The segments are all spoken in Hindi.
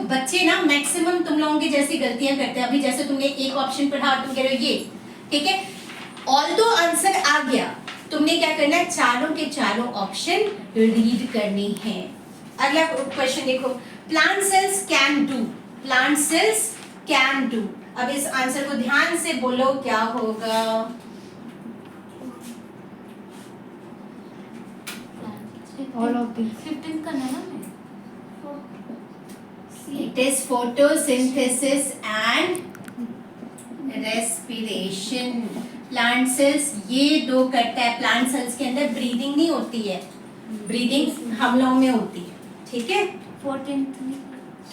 बच्चे ना मैक्सिमम तुम लोगों की जैसी गलतियां करते हैं। अभी जैसे तुमने एक ऑप्शन पढ़ा तुम कह रहे हो ये, ठीक है, ऑल्दो आंसर आ गया, तुमने क्या करना है, चारों के चारों ऑप्शन रीड करने हैं। अगला क्वेश्चन देखो, plant cells can do, plant cells can do. अब इस आंसर को ध्यान से बोलो क्या होगा। All of these. 15 करना है ना मैं। It is photosynthesis and respiration. Plant cells ये दो करता है। प्लांट सेल्स के अंदर ब्रीदिंग नहीं होती है, ब्रीदिंग हम लोगों में होती है, ठीक है। 14th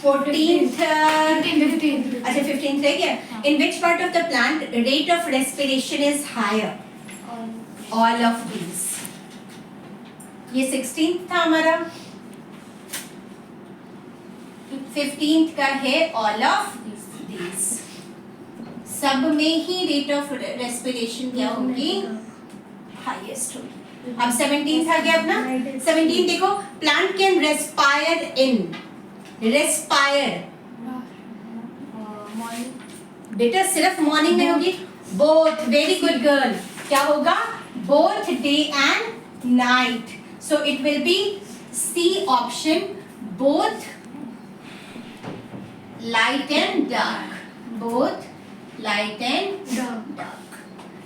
14th अच्छा 15th 15th रह गया। In which part of the plant rate of respiration is higher? All of these. ये 16th था हमारा। 15th का है all of these. सब में ही रेट ऑफ रेस्पिरेशन क्या होगी, हाईएस्ट होगी। अब 17th आ गया अपना। 17 देखो, plant can respire in, respire बेटा सिर्फ मॉर्निंग में होगी, बोथ, वेरी गुड गर्ल, क्या होगा, both day and night. So it will be C option, both light and dark, both light and dark.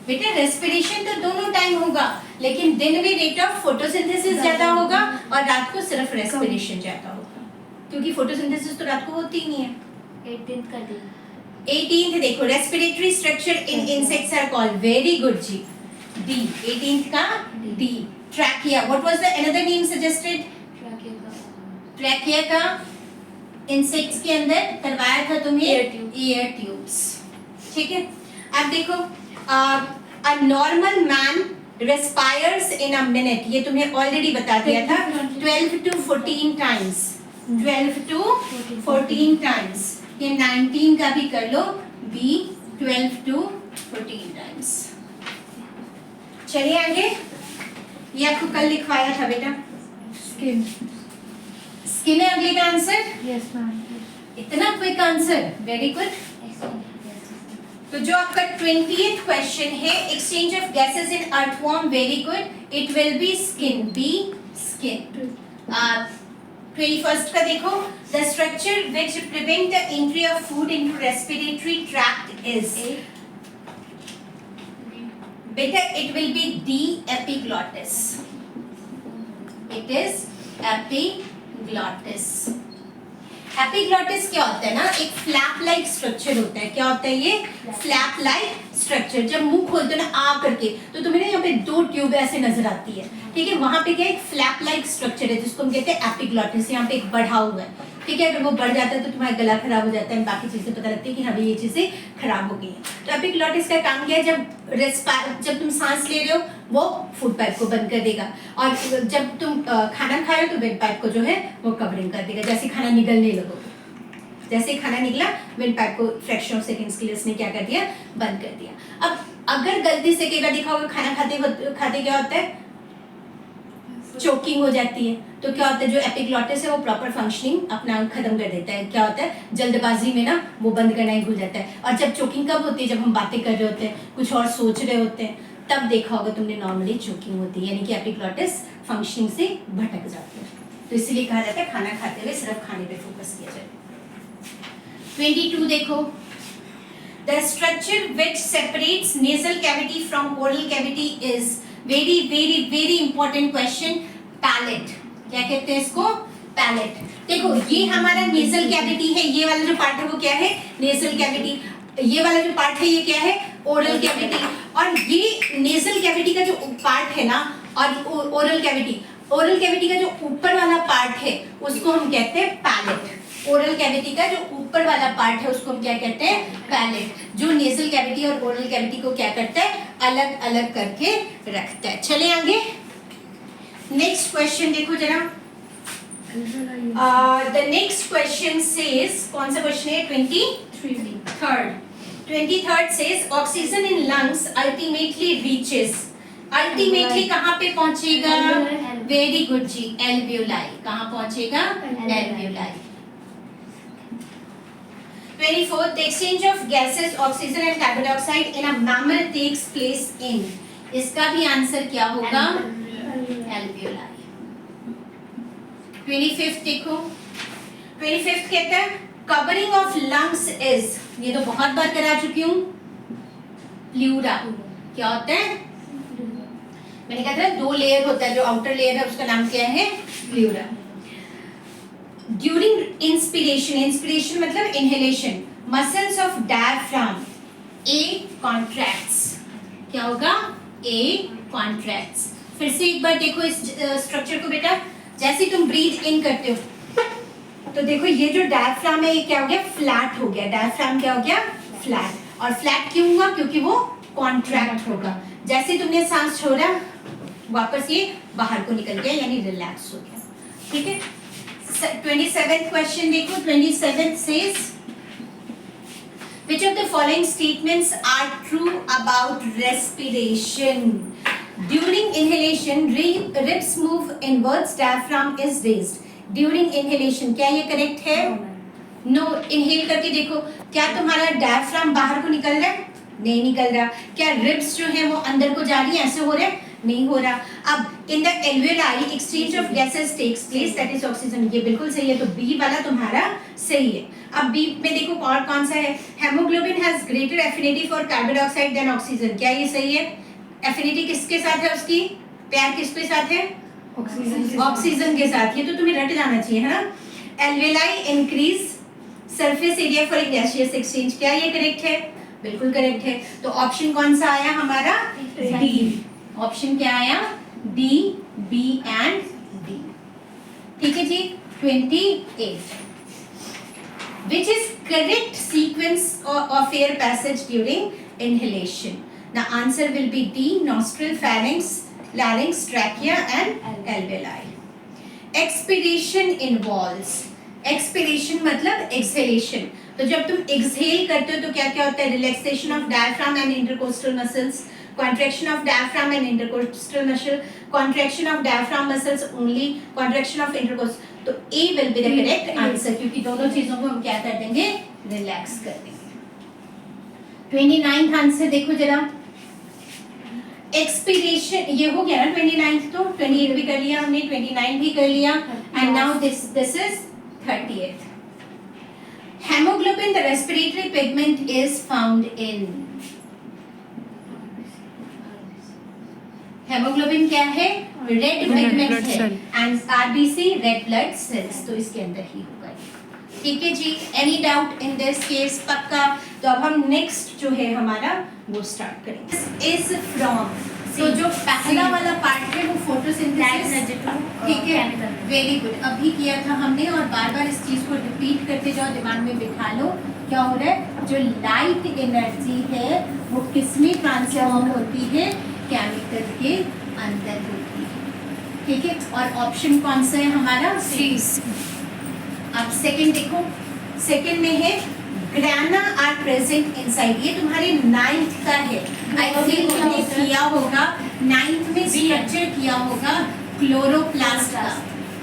बेटा रेस्पिरेशन तो दोनों टाइम होगा, लेकिन दिन में रेट ऑफ फोटोसिंथेसिस ज्यादा होगा और रात को सिर्फ रेस्पिरेशन ज्यादा होगा, क्योंकि फोटोसिंथेसिस तो रात को होती ही नहीं है। 18th कर दी। 18th देखो, respiratory structure in insects are called, very good जी, डी। 18th का D, trachea. What was the another name suggested? Trachea का इंसेक्ट्स के अंदर करवाया था तुम्हें एयर ट्यूब्स, ठीक है। अब देखो, a normal man respires in a minute, ये तुम्हें ऑलरेडी बता दिया था, 12 to 14 टाइम्स, 12 to 14 टाइम्स। ये 19 का भी कर लो, बी 12 to 14 टाइम्स। चलिए आगे, ये आपको कल लिखवाया था बेटा, Skin. स्किन है अगले का आंसर। Yes, ma'am. इतना क्विक आंसर, वेरी गुड। तो जो आपका 20th क्वेश्चन है, exchange of gases in earthworm, very good, it will be skin, B skin. 21st का देखो, the structure which prevent the entry of food into respiratory tract is, बेटा it will be D, epiglottis, it is epiglottis. Epiglottis क्या होता है ना, एक फ्लैप लाइक स्ट्रक्चर होता है। क्या होता है ये, फ्लैप लाइक स्ट्रक्चर। जब मुंह खोलते हो ना आ करके, तो तुम्हें ना यहाँ पे दो ट्यूब ऐसे नजर आती है, ठीक है, वहां पे क्या एक फ्लैप लाइक स्ट्रक्चर है जिसको हम कहते हैं एपिग्लॉटिस। यहाँ पे एक बढ़ा हुआ है, ठीक है, अगर वो बढ़ जाता है तो तुम्हारा गला खराब हो जाता है, बाकी चीजें पता लगती है कि हाँ ये चीजें खराब हो गई है। तो एपिग्लॉटिस का काम क्या है, जब तुम सांस ले रहे हो वो फूड पाइप को बंद कर देगा, और जब तुम खाना खा रहे हो तो वेंट पाइप को जो है वो कवरिंग कर देगा। जैसे खाना निगलने लगोगे, जैसे खाना निकला वेंट पाइप को फ्रैक्शन ऑफ सेकंड्स के लिए उसने क्या कर दिया, बंद कर दिया। अब अगर गलती से कई बार देखा होगा खाना खाते क्या होता है, चोकिंग हो जाती है, तो क्या होता है जो एपिग्लॉटिस है वो प्रॉपर फंक्शनिंग अपना खत्म कर देता है। क्या होता है, जल्दबाजी में ना वो बंद करना ही भूल जाता है। और जब चोकिंग कब होती है, जब हम बातें कर रहे होते हैं, कुछ और सोच रहे होते हैं, तब देखा होगा तुमने नॉर्मली चोकिंग होती है, यानी कि एपिग्लॉटिस फंक्शनिंग से भटक जाती है। तो इसीलिए कहा जाता है खाना खाते हुए सिर्फ खाने पे फोकस किया जाए। 22 देखो, the structure which separates nasal cavity from oral cavity is very important question, palate। क्या कहते हैं इसको, पैलेट। देखो ये हमारा नेजल कैविटी है, ये वाला जो पार्ट है वो क्या है, नेजल कैविटी। ये वाला जो पार्ट है ये क्या है, ओरल कैविटी। और ये नेजल कैविटी का जो पार्ट है ना, और ओरल कैविटी का जो ऊपर वाला पार्ट है उसको हम कहते हैं पैलेट। ओरल कैविटी का जो ऊपर वाला पार्ट है उसको हम क्या कहते हैं, पैलेट। जो नेजल कैविटी और ओरल कैविटी को क्या करता है, अलग अलग करके रखता है। चले आगे, नेक्स्ट क्वेश्चन देखो जरा। द नेक्स्ट क्वेश्चन सेज, कौन सा क्वेश्चन है, 23rd says oxygen in lungs ultimately reaches, ultimately कहाँ पे पहुंचेगा, वेरी गुड जी, एल्वियोलाई। कहाँ पहुंचेगा, alveoli. 24th, the exchange of gases, oxygen and carbon dioxide in a mammal takes place in. इसका भी आंसर क्या होगा? Alveoli. 25th देखो, 25th कहता है covering of lungs is, ये तो बहुत बार करा चुकी हूँ, प्लूरा. क्या होता है? मैंने कहा था 2 लेयर होता है, जो आउटर लेयर है उसका नाम क्या है? प्लूरा. ड्यूरिंग इंस्पिरेशन मतलब inhalation, muscles of diaphragm A contracts. क्या होगा? ए कॉन्ट्रैक्ट्स. फिर से एक बार देखो इस स्ट्रक्चर को बेटा. जैसे तुम ब्रीथ इन करते हो तो देखो ये जो डायफ्राम है ये क्या हो गया? फ्लैट हो गया. डायफ्राम क्या हो गया? फ्लैट. और फ्लैट क्यों हुआ? क्योंकि वो कॉन्ट्रैक्ट होगा. जैसे तुमने सांस छोड़ा वापस ये बाहर को निकल गया, यानी रिलैक्स हो गया. ठीक है. 27th क्वेश्चन देखो. 27th says which of the following statements are true about respiration? During inhalation ribs move inwards, diaphragm is raised. During inhalation क्या ये करेक्ट है? नो. इनहेल करके देखो, क्या तुम्हारा डायफ्राम बाहर को निकल रहा है? नहीं निकल रहा. क्या रिब्स जो है वो अंदर को जा रही है? ऐसे हो रहा है? नहीं हो रहा. अब in the alveoli exchange of gases takes place, that is oxygen. ये बिल्कुल सही है, तो बी वाला तुम्हारा सही है. अब बी में देखो और कौन सा है? Haemoglobin has greater affinity for carbon dioxide than oxygen. क्या ये सही है? एफिनिटी किसके साथ है उसकी? प्यार किसके साथ है? ऑक्सीजन के साथ. ये तो तुम्हें रट जाना चाहिए, है ना. Alveoli increase surface area for gaseous exchange. क्या ये करेक्ट है? बिल्कुल करेक्ट है. तो ऑप्शन कौन सा आया हमारा? डी. ऑप्शन क्या आया? D, B and D. ठीक है जी. 28. Which is correct sequence of air passage during inhalation? The answer will be D, nostril, pharynx, larynx, trachea and alveoli. Expiration involves. Expiration मतलब exhalation. तो जब तुम exhale करते हो तो क्या क्या होता है? Relaxation of diaphragm and intercostal muscles, contraction of diaphragm and intercostal muscle, contraction of diaphragm muscles only, contraction of intercostal. तो A will be the correct answer, क्योंकि दोनों चीजों को हम क्या कर देंगे? रिलैक्स कर देंगे. 29th आंसर देखो जरा. एक्सपीरेशन ये हो गया ना 29th. तो 28 भी कर लिया हमने, 29 भी कर लिया, and now this is 30th. Hemoglobin, the respiratory pigment, is found in. Haemoglobin क्या है? रेड पिगमेंट है. And RBC red blood cells. तो इसके अंदर ही होगा. ठीक है जी. Any doubt in this case? पक्का. तो अब हम नेक्स्ट जो है हमारा वो स्टार्ट करेंगे. Is from. तो जो पहला वाला पार्ट है वो फोटोसिंथेसिस. ठीक है. Very good. अभी किया था हमने, और बार बार इस चीज को रिपीट करते जाओ, दिमाग में बिठा लो. क्या हो रहा है? जो लाइट एनर्जी है वो किसमें ट्रांसफॉर्म होती है? केमिकल के अंदर होती है. ठीक है. और ऑप्शन कौन सा है हमारा? सी. अब सेकंड देखो. सेकंड में है ग्राना आर प्रेजेंट इनसाइड. ये तुम्हारे 9th का है. आई थिंक तुमने किया होगा 9th में, स्ट्रक्चर किया होगा क्लोरोप्लास्ट का.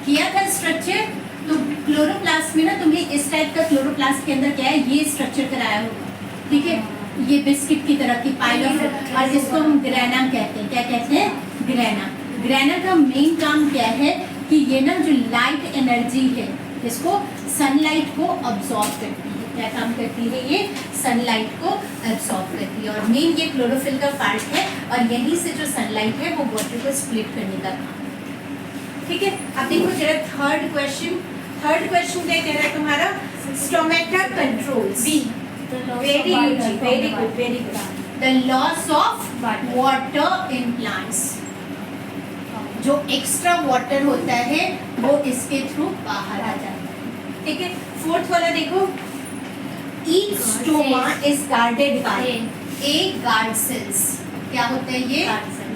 किया था स्ट्रक्चर. तो क्लोरोप्लास्ट में ना तुम्हें इस टाइप का क्लोरोप्लास्ट के अंदर क्या है? ये स्ट्रक्चर कराया होगा. ठीक है. ये बिस्किट की तरह की पाइल ऑफ, और जिसको हम ग्रेना कहते हैं. क्या कहते हैं? ग्रेना. ग्रेना का मेन काम क्या है? कि ये ना जो लाइट एनर्जी है इसको, सनलाइट को अब्सॉर्ब करती है. क्या काम करती है? ये सनलाइट को अब्सॉर्ब करती है, और मेन ये क्लोरोफिल का पार्ट है, और यहीं से जो सनलाइट है वो वाटर को स्प्लिट करने का काम. ठीक है. अब देखो जरा थर्ड क्वेश्चन. थर्ड क्वेश्चन क्या कह रहा है तुम्हारा? Stomata controls. B. Very good, very good, very good. The loss of water in plants. जो एक्स्ट्रा वाटर होता है वो इसके थ्रू बाहर आ जाता है. ठीक है. फोर्थ वाला देखो. Each stoma is guarded by a guard cells. क्या होता है ये?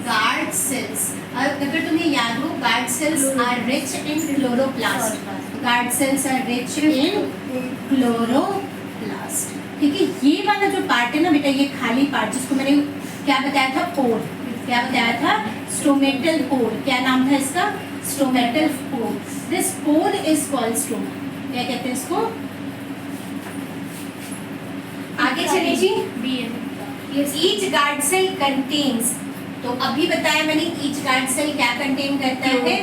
Guard cells. अगर तुम्हें याद हो, guard cells are rich in chloroplast. Guard cells are rich in chloroplast. ठीक है. ये वाला जो पार्ट है ना बेटा, ये खाली पार्ट जिसको मैंने क्या बताया था? पोर. क्या बताया था? Stomatal pore. क्या नाम था इसका? Stomatal pore. This pore is called stoma. क्या कहते हैं इसको? चलिए जी, B each guard cell contains, तो अभी बताया मैंने ईच गार्ड सेल क्या कंटेन करता है,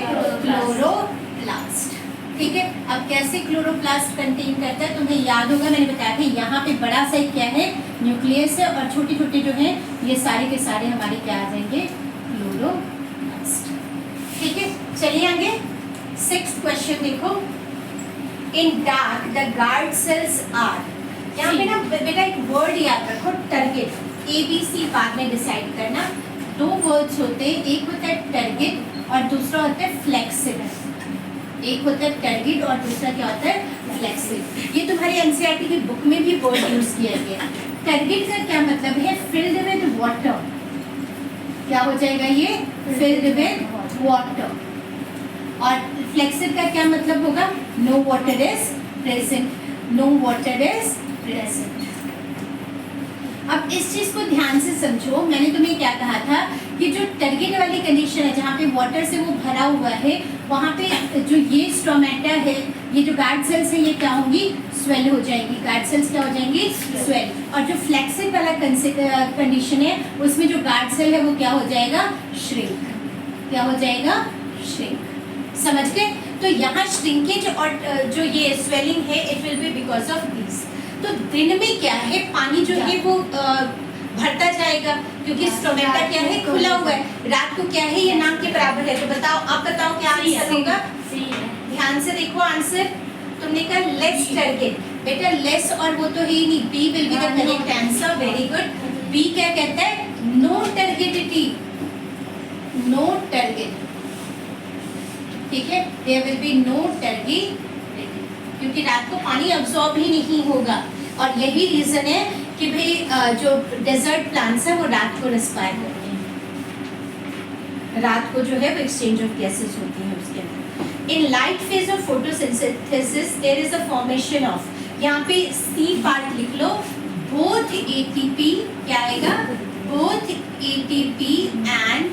क्लोरोप्लास्ट। ठीक है, अब कैसे क्लोरोप्लास्ट कंटेन करता है तुम्हें याद होगा, मैंने बताया था यहाँ पे बड़ा सा क्या है, न्यूक्लियस है, और छोटे छोटे जो है ये सारे के सारे हमारे क्या आ जाएंगे, क्लोरोप्लास्ट। ठीक है, चलिए आगे 6th क्वेश्चन देखो। In dark the guard cells are, यहाँ पे ना बेटा एक वर्ड याद रखो, टारगेट, ABC बाद में डिसाइड करना। 2 वर्ड्स होते हैं, एक होता है टारगेट और दूसरा होता है फ्लेक्सिबल। एक होता है टारगेट और दूसरा क्या होता है, फ्लेक्सिबल। ये तुम्हारी NCERT की बुक में भी वर्ड यूज किया गया। टारगेट का क्या मतलब है, फिल्ड विद वाटर, क्या हो जाएगा ये, फिल्ड विद वाटर। और फ्लेक्सिबल का क्या मतलब होगा, no water is present, no water is present. अब इस चीज को ध्यान से समझो, मैंने तुम्हें क्या कहा था कि जो टारगेट वाली कंडीशन है जहाँ पे वाटर से वो भरा हुआ है, वहाँ पे जो ये स्ट्रोमेटा है, ये जो गार्ड सेल्स है, ये क्या होंगी, स्वेल हो जाएंगी। गार्ड सेल्स क्या हो जाएंगी, स्वेल। और जो फ्लेक्सिबल वाला कंडीशन है, उसमें जो गार्ड सेल है वो क्या हो जाएगा, श्रिंक। क्या हो जाएगा, श्रिंक। समझ गए? तो यहाँ श्रिंकेज और जो ये स्वेलिंग है, it will B because of this. तो दिन में क्या है, पानी जो है वो भरता जाएगा, क्योंकि स्ट्रोमेटा क्या है, खुला हुआ है। रात को क्या है, ये नाम के बराबर है। तो बताओ, आप बताओ क्या आंसर होगा, ध्यान से देखो आंसर। तुमने कहा लेस टारगेट, बेटा लेस और वो तो ही नहीं, B will be the correct answer. Very good. B क्या कहता है, नो टारगेटिटी, नो टारगेट। ठीक है, there will be no target, क्योंकि रात को पानी अब्सॉर्ब ही नहीं होगा। और यही रीजन है कि भाई जो डेजर्ट प्लांट्स है वो रात को रेस्पायर करते हैं, रात को जो है वो एक्सचेंज ऑफ गैसेस होती है उसके अंदर। In light phase of photosynthesis there is a formation of, यहाँ पे सी पार्ट लिख लो, बोथ ATP, क्या आएगा, बोथ ATP एंड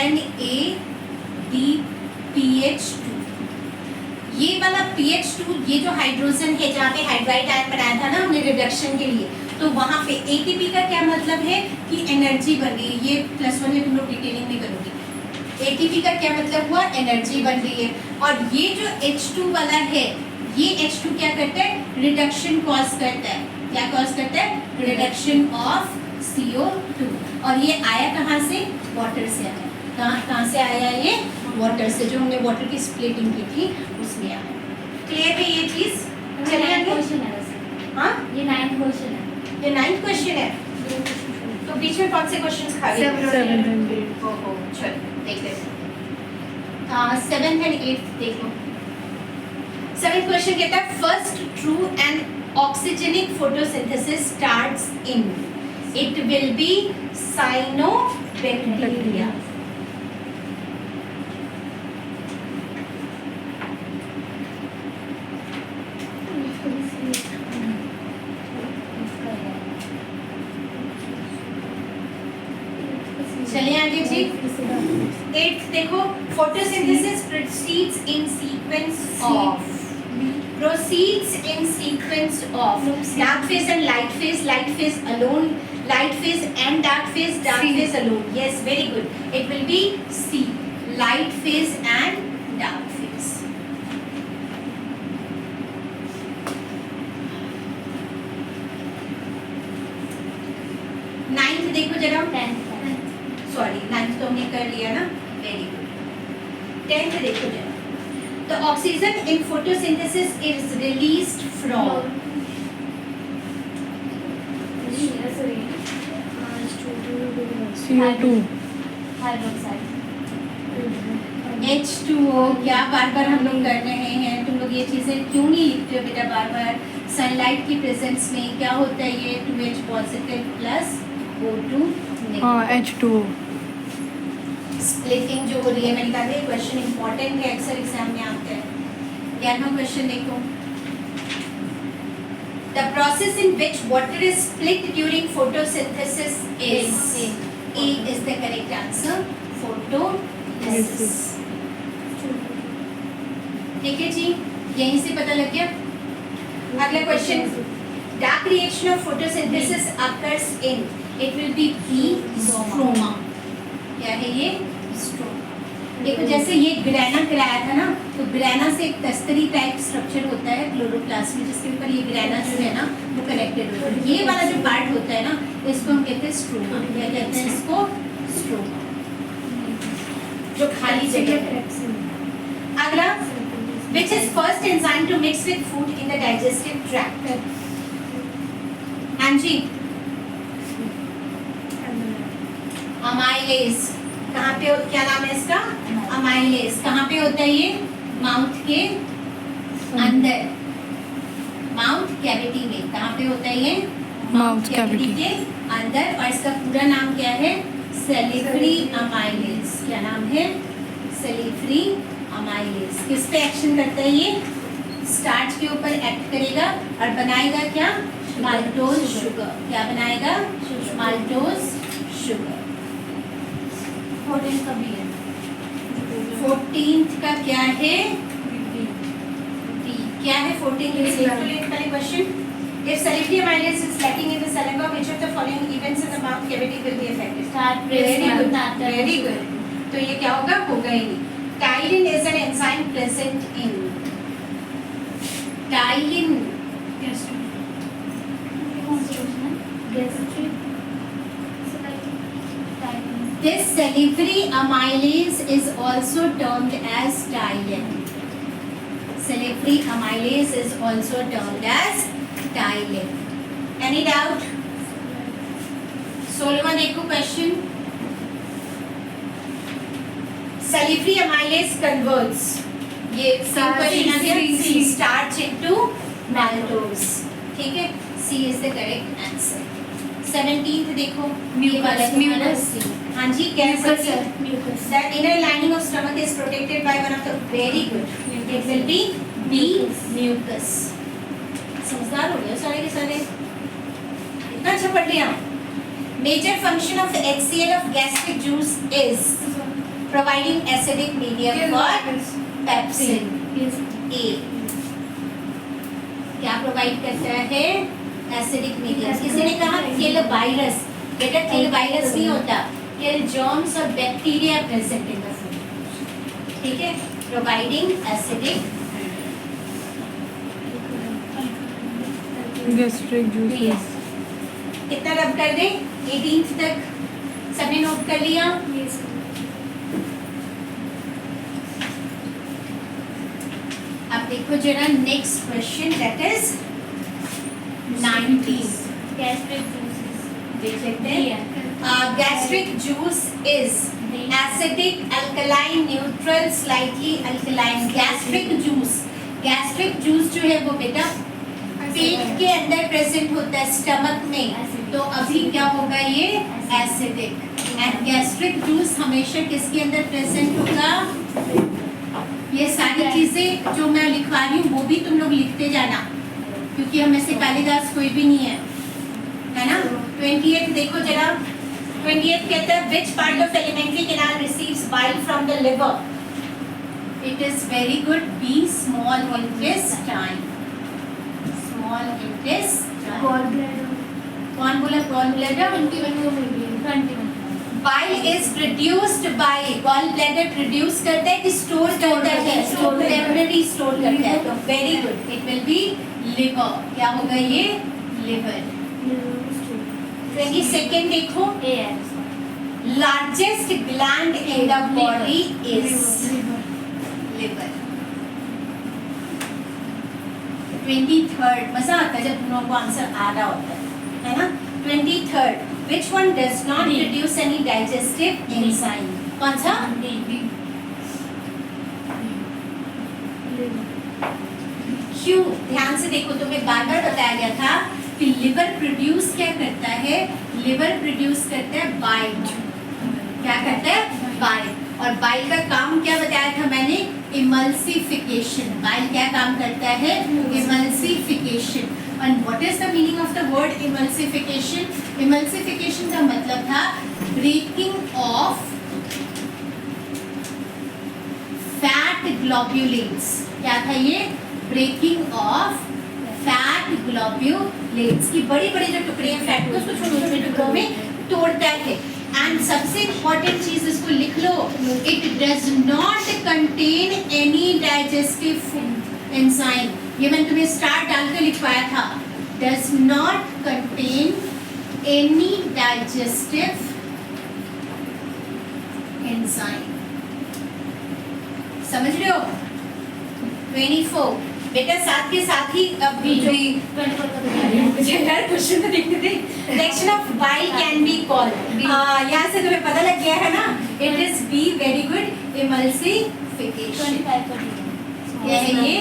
NADPH2। ये वाला PH2, ये जो हाइड्रोजन है जहाँ पे हाइड्राइड आयन बनाया था ना हमने रिडक्शन के लिए, तो वहाँ पे ATP का क्या मतलब है कि एनर्जी बन रही है। ये +1 में तुम लोग डिटेलिंग में करोगे। ATP का क्या मतलब हुआ, एनर्जी बन रही है। और ये जो H2 वाला है, ये H2 क्या करता है, रिडक्शन कॉज करता है। क्या कॉज करता है, रिडक्शन ऑफ CO2। और ये आया कहाँ से, वाटर से आया। कहाँ से आया ये, वाटर से, जो हमने वाटर की स्प्लिटिंग की थी उसमें आया। क्लियर है ये चीज? चलिए क्वेश्चन है वैसे। हाँ, ये 9th क्वेश्चन है। ये 9th क्वेश्चन है। तो बीच में कौन से क्वेश्चंस खा गए? 7 and 8। ओहो, चलो देख लेते हैं। 7th and 8th देख लो। 7th क्वेश्चन कहता है, first true and oxygenic photosynthesis starts in, it will B cyanobacteria. चलिए आगे जी। 8th देखो, photosynthesis proceeds in sequence of dark phase and light phase, light phase alone, light phase and dark phase alone. Yes, very good. It will be C, light phase and dark phase. Ninth देखो जरा, 9th तो हमने कर लिया ना, वेरी गुड। 10th देखो जरा, the oxygen in photosynthesis is released from CO2। H2O। क्या बार बार हम लोग कर रहे हैं, तुम लोग ये चीज़ें क्यों नहीं लिखते हो बेटा बार बार? सनलाइट की प्रेजेंस में क्या होता है, ये 2H पॉजिटिव प्लस O2 हाँ, नेगेटिव। H2O। स्प्लिटिंग जो हो रही है, मैंने कहा था क्वेश्चन इंपॉर्टेंट है, अक्सर एग्जाम में आते हैं। 11वां क्वेश्चन देखो, the process in which water is split during photosynthesis is, A is the correct answer, photolysis. ठीक है जी, यहीं से पता लग गया। अगला question dark reaction of photosynthesis occurs in, it will be B, stroma. क्या है ये? स्ट्रोमा. देखो जैसे ये ग्रेना कराया था ना, तो ग्रेना से एक तस्तरी टाइप स्ट्रक्चर होता है क्लोरोप्लास्ट में, जिसके ऊपर ये ग्रेना जो है ना वो कनेक्टेड होता है. ये वाला जो पार्ट होता है ना, इसको हम कहते हैं स्ट्रोमा. क्या कहते हैं इसको? स्ट्रोमा. जो खाली जगह है. अगला, which is first enzyme to mix with food in the digestive tract? हाँ जी, अमाइलेज. कहाँ पे, क्या नाम है इसका? अमाइलेज. कहाँ पे होता है ये? माउथ के अंदर, माउथ कैविटी में. कहाँ पे होता है ये? Mouth cavity के अंदर. और इसका पूरा नाम क्या है? सेलिफ्री अमाइलेज. क्या नाम है? सेलिफ्री अमाइलेज. किस पे एक्शन करता है ये? स्टार्च के ऊपर एक्ट करेगा और बनाएगा क्या? Maltose sugar. क्या बनाएगा? Maltose sugar. 14 का भी है. 14th का क्या है? D. क्या है 14th वाले question? If salivary amylase is lacking in the saliva, which of the following events in the mouth cavity will be affected? Very good, very good. तो ये क्या होगा? होगा ही नहीं. Tyrin is an enzyme present in. Tyrin. This salivary amylase is also termed as tyrin. Salivary amylase is also termed as tyrin. Any doubt? 16वां देखो क्वेश्चन. Salivary amylase converts. ये क्वेश्चन आ गया. Starch into maltose. ठीक है? C is the correct answer. 17th देखो. Mucus. हाँ जी, कैसे? Mucus. The inner lining of stomach is protected by one of the, very good. It will be B, mucus. समझदार हो गए सारे के सारे. इतना अच्छा पढ़ लिया. Major function of the HCl of gastric juice is providing acidic medium for pepsin. A. क्या प्रोवाइड करता है? Acidic medium. किसी ने कहा किल वायरस. बेटा किल वायरस नहीं होता, किल जर्म्स और bacteria present in the food. ठीक है? Providing acidic. gastric juices. कितना रब कर दें? 18th तक सबने नोट कर लिया? अब देखो जरा next question, that is 19. Gastric juices. देख लेते हैं. Gastric juice is acidic, alkaline, neutral, slightly alkaline. Gastric juice जो है वो बेटा पेट के अंदर प्रेजेंट होता है, स्टमक में. तो अभी क्या होगा? ये एसिडिक. एंड गैस्ट्रिक जूस हमेशा किसके अंदर प्रेजेंट होगा? ये सारी चीजें जो मैं लिखवा रही हूँ वो भी तुम लोग लिखते जाना, क्योंकि हमें से कालिदास कोई भी नहीं है ना. 28 देखो जरा. 28 कहता है which part of alimentary canal receives bile from the liver? It is very good. B, small intestine. Small intestine. कौन बोला gall bladder? 21. Bile is produced by, gall bladder produce करता है कि स्टोर करता है? टेम्पररी स्टोर करता है. तो very good. It will B liver. क्या होगा ये? लिवर. 22nd देखो. Largest gland in the body is liver. 23rd. मजा आता है जब तुम लोगों को आंसर आ रहा होता है ना. 23rd. Which one does not produce any digestive enzyme? कौन सा? क्यों? ध्यान से देखो, तुम्हें बार बार बताया गया था कि लिवर प्रोड्यूस क्या करता है? लिवर प्रोड्यूस करता है बाइल. क्या करता है? बाइल. और बाइल का काम क्या बताया था मैंने? इमल्सिफिकेशन. बाइल क्या काम करता है? Emulsification. And what is the meaning of the word emulsification? Emulsification का मतलब था breaking of fat globulins. क्या था ये? Breaking of फैट ग्लोब्यूलेट्स की बड़ी बड़ी जो टुकड़े हैं फैट को, उसको छोटे छोटे टुकड़ों में तोड़ता है। एंड सबसे इम्पोर्टेंट चीज इसको लिख लो, it does not contain any digestive enzyme. ये मैंने तुम्हें स्टार डालकर लिखवाया था, does not contain any digestive enzyme. समझ रहे हो? 24 बेटा साथ के साथ ही अभी जो क्वेश्चन तो देखते थे, reaction of bile can be called, यहाँ से तुम्हें पता लग गया है ना, it is B, very good, emulsification. क्या है ये?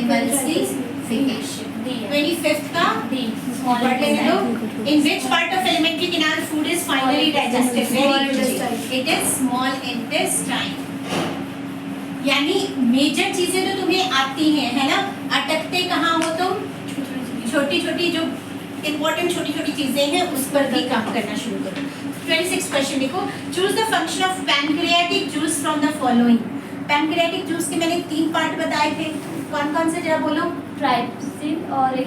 इमल्सिफिकेशन। 25th का पढ़ लेंगे लोग। In which part of alimentary canal food is finally digested? Very good, it is small intestine. यानी मेजर चीजें तो तुम्हें आती हैं, है ना, अटकते कहाँ हो तुम? छोटी छोटी जो इंपॉर्टेंट छोटी छोटी चीजें हैं उस पर भी काम करना शुरू करो। 26 क्वेश्चन देखो, choose the function of pancreatic juice from the following. Pancreatic juice के मैंने 3 पार्ट बताए थे, कौन कौन से जरा बोलो? ट्राइप्सिन और एक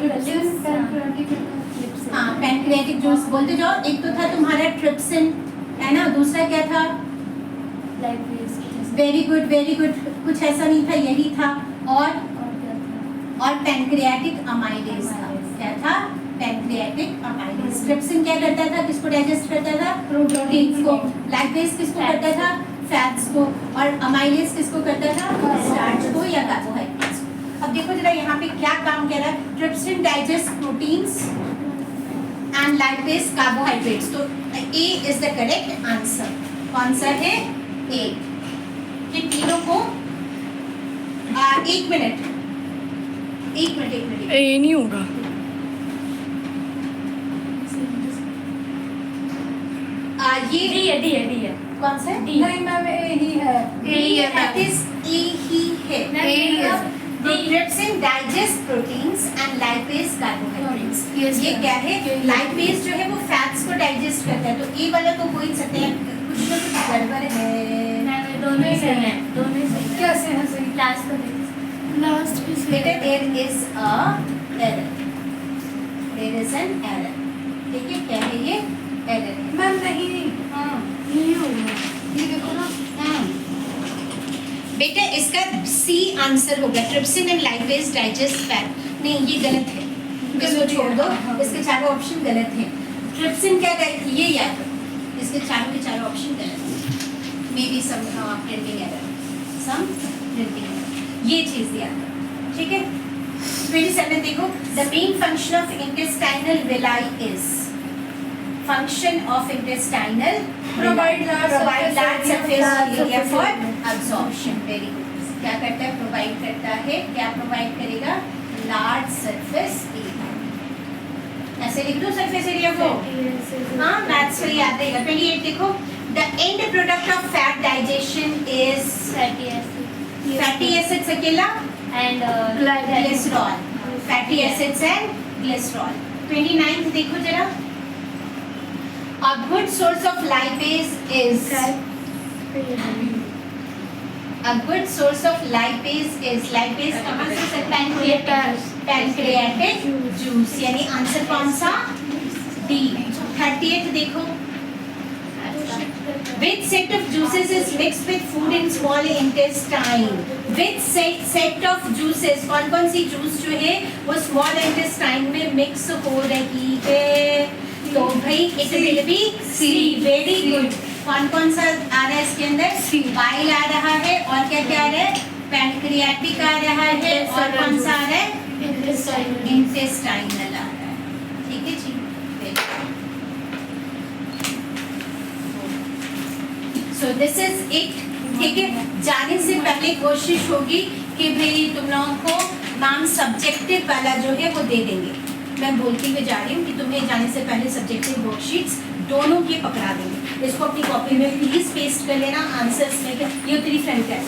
हाँ, पैनक्रियाटिक जूस बोलते जाओ। एक तो था तुम्हारा ट्रिप्सिन, है ना, दूसरा क्या था? वेरी गुड, वेरी गुड, कुछ ऐसा नहीं था, यही था। और पैनक्रियाटिक अमाइलेज था। क्या था? Pancreatic amylase. ट्रिप्सिन क्या करता था? किसको डाइजेस्ट करता था? प्रोटीन को। लाइपेज किसको करता था? फैट्स को। और अमाइलेज किसको करता था? स्टार्च को या कार्बोहाइड्रेट्स को। अब देखो जरा यहाँ पे क्या काम कर रहा है। Trypsin digest proteins and lipase carbohydrates. तो ए इज द करेक्ट आंसर। कौन सा है? ए। कि तीनों को 1 मिनट ए नहीं होगा। ये डी है कौन सा? नहीं मैम ए ही है। That is A ही है। Trypsin digest proteins and lipase carbohydrates। ये क्या है? लाइपेज जो है वो फैट्स को डाइजेस्ट करता है, तो ए वाला तो हो ही सकते हैं, कुछ ना कुछ गड़बड़ है। दोनों ही सही है, दोनों ही सही। कैसे है सही? लास्ट का लास्ट भी सही बेटा है। there is a error, there is an error। ठीक है, क्या है ये? एरर है। मैम नहीं, हाँ नहीं होगा। ये देखो ना, बेटा इसका सी आंसर होगा, trypsin and lipase digest fat. नहीं, ये गलत है, इसको छोड़ दो, इसके चारों ऑप्शन गलत हैं। ट्रिप्सिन क्या है ये याद रखो, इसके चारों के चारों ऑप्शन गलत हैं। May be some printing error, some printing error, ये चीज़ याद रखो, ठीक है। 27 देखो, the main function of intestinal villi is, function of intestinal Provide large surface area for absorption. absorption। very good। क्या करता है? प्रोवाइड करता है। क्या प्रोवाइड करेगा? Large surface area. ऐसे लिख दो सरफेस एरिया को। हाँ, मैथ्स से याद रहेगा। 28 देखो, the end product of fat digestion is fatty acids अकेला and glycerol. Fatty acids and glycerol. 29 देखो जरा, a good source of lipase is, a good source of lipase is, lipase कहाँ से सकता है? Pancreatic juice. यानी आंसर कौन सा? डी। 38 देखो, which set of juices is mixed with food in small intestine? which set of juices, कौन कौन सी जूस जो है वो स्मॉल इंटेस्टाइन में मिक्स हो रही है? तो भाई it will be C. Very good. कौन कौन सा आ रहा है इसके अंदर? बाइल आ रहा है, और क्या क्या आ रहा है? पैनक्रियाटिक आ रहा है, और कौन सा आ रहा है? इंटेस्टाइनल आ रहा है। ठीक है जी। So this is it. ठीक है, जाने से पहले कोशिश होगी कि भाई तुम लोगों को नाम सब्जेक्टिव वाला जो है वो दे देंगे। मैं बोलती हुए जा रही हूँ कि तुम्हें जाने से पहले सब्जेक्टिव वर्कशीट्स दोनों के पकड़ा देंगे। इसको अपनी कॉपी में प्लीज पेस्ट कर लेना आंसर्स में। ये तेरी फ्रेंड का है।